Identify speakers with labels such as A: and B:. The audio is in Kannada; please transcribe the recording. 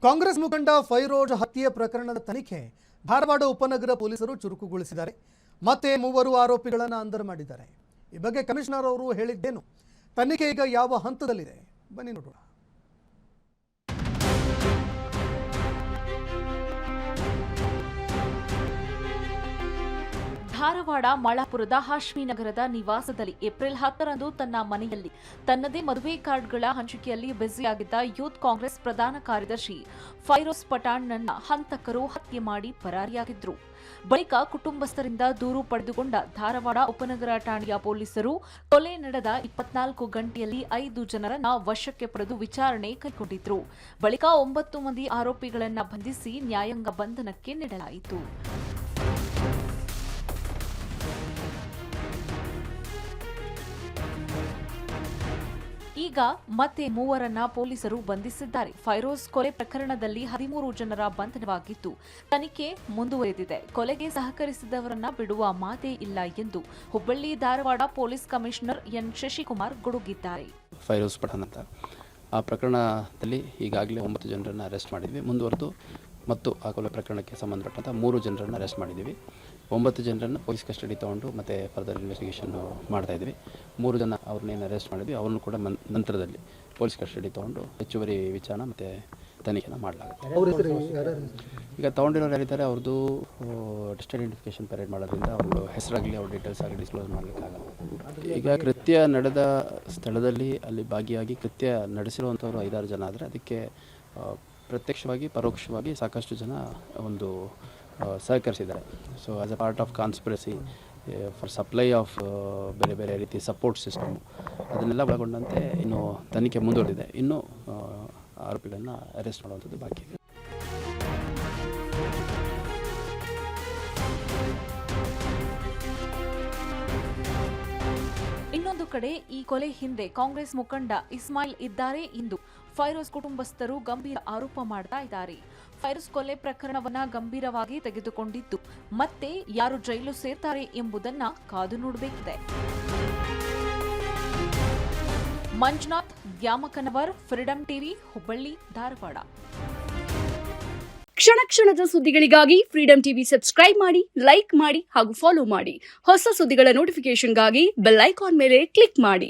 A: ಕಾಂಗ್ರೆಸ್ ಮುಖಂಡ ಫೈರೋಜ್ ಹತ್ಯೆ ಪ್ರಕರಣದ ತನಿಖೆ ಧಾರವಾಡ ಉಪನಗರ ಪೊಲೀಸರು ಚುರುಕುಗೊಳಿಸಿದ್ದಾರೆ. ಮತ್ತೆ 3 ಆರೋಪಿಗಳನ್ನು ಅಂದರ್ ಮಾಡಿದ್ದಾರೆ. ಈ ಬಗ್ಗೆ ಕಮಿಷನರ್ ಅವರು ಹೇಳಿದ್ದೇನು, ತನಿಖೆ ಈಗ ಯಾವ ಹಂತದಲ್ಲಿದೆ, ಬನ್ನಿ ನೋಡೋಣ.
B: ಧಾರವಾಡ ಮಳಾಪುರದ ಹಾಶ್ಮಿ ನಗರದ ನಿವಾಸದಲ್ಲಿ ಏಪ್ರಿಲ್ 10ರಂದು ತನ್ನ ಮನೆಯಲ್ಲಿ ತನ್ನದೇ ಮದುವೆ ಕಾರ್ಡ್ಗಳ ಹಂಚಿಕೆಯಲ್ಲಿ ಬ್ಯುಸಿಯಾಗಿದ್ದ ಯೂತ್ ಕಾಂಗ್ರೆಸ್ ಪ್ರಧಾನ ಕಾರ್ಯದರ್ಶಿ ಫೈರೋಜ್ ಪಠಾಣ್ನನ್ನ ಹಂತಕರು ಹತ್ಯೆ ಮಾಡಿ ಪರಾರಿಯಾಗಿದ್ರು. ಬಳಿಕ ಕುಟುಂಬಸ್ಥರಿಂದ ದೂರು ಪಡೆದುಕೊಂಡ ಧಾರವಾಡ ಉಪನಗರ ಠಾಣೆಯ ಪೊಲೀಸರು ಕೊಲೆ ನಡೆದ 24 ಗಂಟೆಯಲ್ಲಿ 5 ಜನರನ್ನ ವಶಕ್ಕೆ ಪಡೆದು ವಿಚಾರಣೆ ಕೈಗೊಂಡಿದ್ರು. ಬಳಿಕ 9 ಮಂದಿ ಆರೋಪಿಗಳನ್ನ ಬಂಧಿಸಿ ನ್ಯಾಯಾಂಗ ಬಂಧನಕ್ಕೆ ನೀಡಲಾಯಿತು. ಈಗ ಮತ್ತೆ 3ರನ್ನ ಪೊಲೀಸರು ಬಂಧಿಸಿದ್ದಾರೆ. ಫೈರೋಜ್ ಕೊಲೆ ಪ್ರಕರಣದಲ್ಲಿ 13 ಜನರ ಬಂಧನವಾಗಿದ್ದು ತನಿಖೆ ಮುಂದುವರೆದಿದೆ. ಕೊಲೆಗೆ ಸಹಕರಿಸಿದವರನ್ನ ಬಿಡುವ ಮಾತೇ ಇಲ್ಲ ಎಂದು Hubballi Dharwad police commissioner N Shashikumar ಗುಡುಗಿದ್ದಾರೆ.
C: ಫೈರೋಜ್ ಪಠಾಣ್ ಅಂತ ಆ ಪ್ರಕರಣದಲ್ಲಿ ಈಗಾಗಲೇ 9 ಜನರನ್ನು ಅರೆಸ್ಟ್ ಮಾಡಿದ್ವಿ. ಮುಂದುವರೆದು ಮತ್ತು ಆ ಕೊಲೆ ಪ್ರಕರಣಕ್ಕೆ ಸಂಬಂಧಪಟ್ಟಂಥ 3 ಜನರನ್ನು ಅರೆಸ್ಟ್ ಮಾಡಿದ್ದೀವಿ. 9 ಜನರನ್ನು ಪೊಲೀಸ್ ಕಸ್ಟಡಿ ತೊಗೊಂಡು ಮತ್ತು ಫರ್ದರ್ ಇನ್ವೆಸ್ಟಿಗೇಷನ್ ಮಾಡ್ತಾಯಿದ್ವಿ. 3 ಜನ ಅವ್ರನ್ನೇನು ಅರೆಸ್ಟ್ ಮಾಡಿದ್ವಿ ಅವ್ರನ್ನೂ ಕೂಡ ನಂತರದಲ್ಲಿ ಪೊಲೀಸ್ ಕಸ್ಟಡಿ ತೊಗೊಂಡು ಹೆಚ್ಚುವರಿ ವಿಚಾರಣೆ ಮತ್ತು ತನಿಖೆನ ಮಾಡಲಾಗುತ್ತೆ. ಈಗ ತೊಗೊಂಡಿರೋರು ಯಾರಿದ್ದಾರೆ ಅವ್ರದ್ದು ಡಿಸ್ಟ್ ಐಡೆಂಟಿಫಿಕೇಷನ್ ಪರೇಡ್ ಮಾಡೋದ್ರಿಂದ ಅವ್ರ ಹೆಸರಾಗಲಿ ಅವ್ರ ಡೀಟೇಲ್ಸ್ ಆಗಲಿ ಡಿಸ್ಕ್ಲೋಸ್ ಮಾಡಲಿಕ್ಕಾಗಲ್ಲ. ಈಗ ಕೃತ್ಯ ನಡೆದ ಸ್ಥಳದಲ್ಲಿ ಅಲ್ಲಿ ಭಾಗಿಯಾಗಿ ಕೃತ್ಯ ನಡೆಸಿರುವಂಥವ್ರು 5-6 ಜನ ಆದರೆ ಅದಕ್ಕೆ ಪ್ರತ್ಯಕ್ಷವಾಗಿ ಪರೋಕ್ಷವಾಗಿ ಸಾಕಷ್ಟು ಜನ ಒಂದು ಸಹಕರಿಸಿದ್ದಾರೆ. So as a part of conspiracy for supply of ಬೇರೆ ಬೇರೆ ರೀತಿ ಸಪೋರ್ಟ್ ಸಿಸ್ಟಮ್ ಅದನ್ನೆಲ್ಲ ಒಳಗೊಂಡಂತೆ ಇನ್ನು ತನಿಖೆ ಮುಂದುವರೆದಿದೆ. ಇನ್ನೂ ಆರೋಪಿಗಳನ್ನು ಅರೆಸ್ಟ್ ಮಾಡುವಂಥದ್ದು ಬಾಕಿ ಇದೆ.
B: ಇನ್ನೊಂದು ಕಡೆ ಈ ಕೊಲೆ ಹಿಂದೆ ಕಾಂಗ್ರೆಸ್ ಮುಖಂಡ ಇಸ್ಮಾಯಿಲ್ ಇದ್ದಾರೆ ಎಂದು ಫೈರೋಜ್ ಕುಟುಂಬಸ್ಥರು ಗಂಭೀರ ಆರೋಪ ಮಾಡ್ತಾ ಇದ್ದಾರೆ. ಫೈರೋಜ್ ಕೊಲೆ ಪ್ರಕರಣವನ್ನ ಗಂಭೀರವಾಗಿ ತೆಗೆದುಕೊಂಡಿದ್ದು ಮತ್ತೆ ಯಾರು ಜೈಲು ಸೇರ್ತಾರೆ ಎಂಬುದನ್ನ ಕಾದು ನೋಡಬೇಕಿದೆ. Manjunath Dyamakanavar, Freedom TV, Hubballi, Dharwad.
D: ಕ್ಷಣ ಕ್ಷಣದ ಸುದ್ದಿಗಳಿಗಾಗಿ ಫ್ರೀಡಂ ಟಿವಿ ಸಬ್ಸ್ಕ್ರೈಬ್ ಮಾಡಿ, ಲೈಕ್ ಮಾಡಿ ಹಾಗೂ ಫಾಲೋ ಮಾಡಿ. ಹೊಸ ಸುದ್ದಿಗಳ ನೋಟಿಫಿಕೇಶನ್ಗಾಗಿ ಬೆಲ್ ಐಕಾನ್ ಮೇಲೆ ಕ್ಲಿಕ್ ಮಾಡಿ.